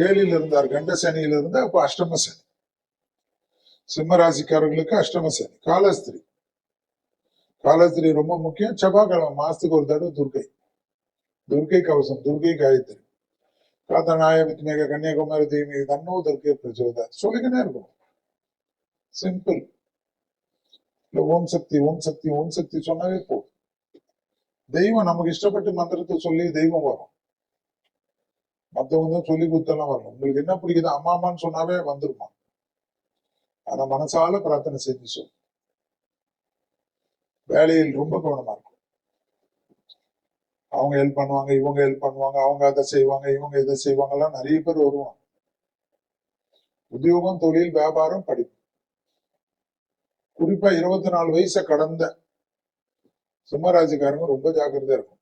ஏழில் இருந்தார், கண்ட சனியில இருந்தா அப்ப அஷ்டம சனி. சிம்மராசிக்காரர்களுக்கு அஷ்டம சனி. காலஸ்திரி, காலஸ்திரி ரொம்ப முக்கியம். செவ்வாய்க்கிழமை மாசத்துக்கு ஒரு தடவை துர்க்கை, துர்க்கை கவசம், துர்க்கை காயத்ரி, காத்தநாய வித்மேக கன்னியாகுமரி தீமி தன்னோ துர்க்கை பிரச்சோதா சொல்லிக்கிட்டே இருக்கும். சிம்பிள். இல்ல ஓம் சக்தி, ஓம் சக்தி, ஓம் சக்தி சொன்னாவே போதும். தெய்வம் நமக்கு இஷ்டப்பட்டு மந்திரத்தை சொல்லி தெய்வம் வரும். மத்தவங்க சொல்லி கொடுத்தெல்லாம் வரணும். உங்களுக்கு என்ன பிடிக்குது அம்மா அம்மான்னு சொன்னாவே வந்துருமா. ஆனா மனசால பிரார்த்தனை செஞ்சு சொல்லும். வேலையில் ரொம்ப கவனமா இருக்கும். அவங்க ஹெல்ப் பண்ணுவாங்க, இவங்க ஹெல்ப் பண்ணுவாங்க, அவங்க அதை செய்வாங்க, இவங்க இதை செய்வாங்க, எல்லாம் நிறைய பேர் வருவாங்க. உத்தியோகம், தொழில், வியாபாரம், படிப்பு. குறிப்பா 24 வயசை கடந்த சிம்மராசிக்காரங்க ரொம்ப ஜாக்கிரதையா இருக்கும்.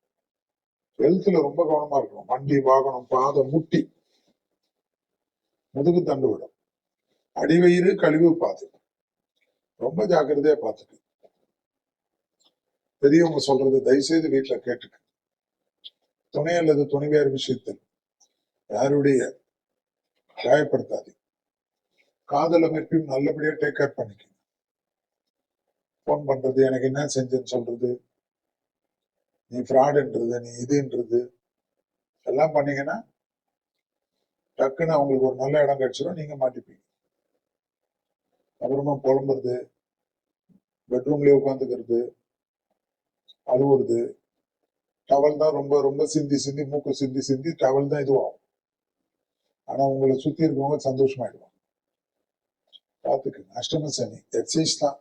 ஹெல்த்ல ரொம்ப கவனமா இருக்கணும். வண்டி, வாகனம், பாதம், முட்டி, முதுகு தண்டு விடும், அடிவயிறு, கழிவு பாதை ரொம்ப ஜாக்கிரதையா பார்த்துக்கு. பெரியவங்க சொல்றது தயவுசெய்து வீட்டுல கேட்டுக்க. துணை அல்லது துணைவியார் விஷயத்தில் யாருடைய காயப்படுத்தாது. காதல் அமைப்பையும் நல்லபடியா டேக் கேர் பண்ணிக்க. போன் பண்றது, எனக்கு என்ன செஞ்சேன்னு சொல்றது, நீ ஃப்ராடுன்றது, நீ இதுன்றது எல்லாம் பண்ணீங்கன்னா டக்குன்னு அவங்களுக்கு ஒரு நல்ல இடம் கிடைச்சிடும், நீங்க மாட்டிப்பீங்க. அப்புறமா புலம்புறது, பெட்ரூம்லயே உட்காந்துக்கிறது, அழுவுறது, டவல் தான் ரொம்ப ரொம்ப சிந்தி சிந்தி மூக்கு சிந்தி சிந்தி டவல் தான் இதுவாகும். ஆனா உங்களை சுத்தி இருக்கவங்க சந்தோஷமாயிடுவாங்க. பார்த்துக்குங்க. அஷ்டம சனி எக்ஸைஸ் தான்.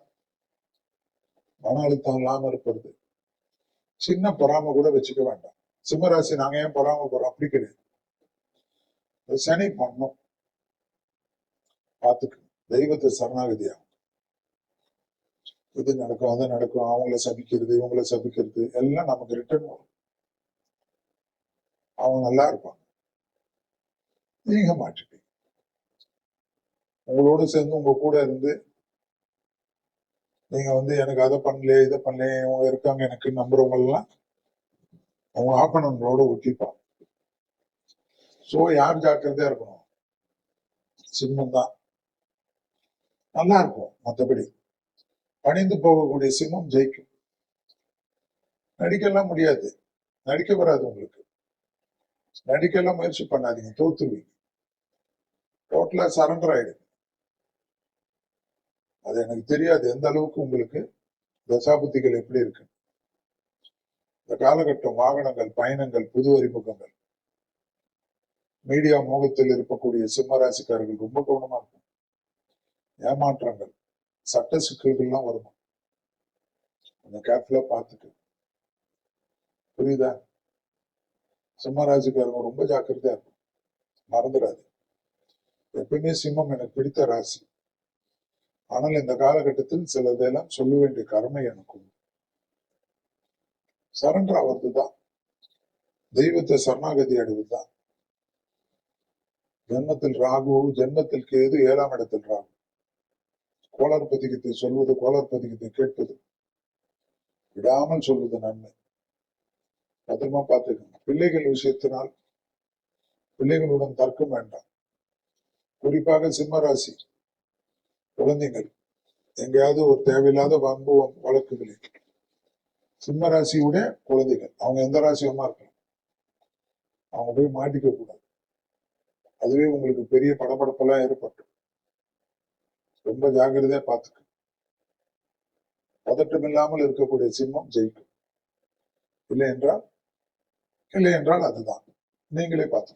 மன அழுத்தம் இல்லாம இருப்பது. சின்ன பொறாம கூட வச்சுக்க வேண்டாம். சிம்மராசி நாங்க ஏன் பொறாம போறோம் அப்படி கிடையாது. சனி பண்ணும். பார்த்துக்கு. தெய்வத்தை சரணாகதியாகும். இது நடக்கும், அது நடக்கும், அவங்கள சபிக்கிறது, இவங்கள சபிக்கிறது எல்லாம் நமக்கு ரிட்டர்ன் வரும். அவங்க நல்லா இருப்பாங்க, நீங்க மாட்டிப்பீங்க. உங்களோட சேர்ந்து உங்க கூட இருந்து நீங்க எனக்கு அதை பண்ணல, இதை பண்ணல, இவங்க இருக்காங்க எனக்கு நம்புறவங்க எல்லாம் அவங்க ஆப்பனங்களோட ஒட்டிப்பாங்க. சோ யார் ஜாக்கிரதையா இருக்கணும்? சிம்மம் தான். நல்லா இருக்கும். மற்றபடி பணிந்து போகக்கூடிய சிம்மம் ஜெயிக்கும். நடிக்கலாம் முடியாது, நடிக்க வராது உங்களுக்கு. நடிக்கலாம் முயற்சி பண்ணாதீங்க, தோத்துருவீங்க. டோட்டலா சரண்டர் ஆயிடுங்க. அது எனக்கு தெரியாது எந்த அளவுக்கு உங்களுக்கு தசாபுத்திகள் எப்படி இருக்கு. இந்த காலகட்டம் வாகனங்கள், பயணங்கள், புது அறிமுகங்கள், மீடியா மோகத்தில் இருக்கக்கூடிய சிம்மராசிக்காரர்கள் ரொம்ப கவனமா இருக்கும். ஏமாற்றங்கள், சட்ட சிக்கல்கள்லாம் வரும். கொஞ்சம் கேர்ஃபுல்லா பார்த்துட்டு. புரியுதா? சிம்மராசிக்காரங்க ரொம்ப ஜாக்கிரதையா இருக்கும். மறந்துடாது. எப்பயுமே சிம்மம் எனக்கு பிடித்த ராசி. ஆனால் இந்த காலகட்டத்தில் சிலதெல்லாம் சொல்ல வேண்டிய கடமை எனக்கு. சரண்டர் ஆவதுதான், தெய்வத்தை சரணாகதி அடைவதுதான். ஜென்மத்தில் ராகு, ஜென்மத்தில் கேது, 7ஆம் இடத்தில் ராகு. கோளாறு பதிகத்தை சொல்வது, கோளாறு பதிகத்தை கேட்பது, விடாமல் சொல்வது நன்மை. பத்திரமா பார்த்துக்கணும். பிள்ளைகள் விஷயத்தினால் பிள்ளைகளுடன் தர்க்கம் வேண்டாம். குறிப்பாக சிம்மராசி குழந்தைகள் எங்கேயாவது ஒரு தேவையில்லாத வம்பு வழக்குகளில் சிம்மராசியுடைய குழந்தைகள், அவங்க எந்த ராசியமா இருக்கலாம், அவங்க போய் மாட்டிக்க கூடாது. அதுவே உங்களுக்கு பெரிய படபடப்பெல்லாம் ஏற்பட்டும். ரொம்ப ஜாக்கிரதையா பார்த்துக்க. பதட்டம் இல்லாமல் இருக்கக்கூடிய சிம்மம் ஜெயிக்கும். இல்லை என்றால் அதுதான். நீங்களே பார்த்துக்கணும்.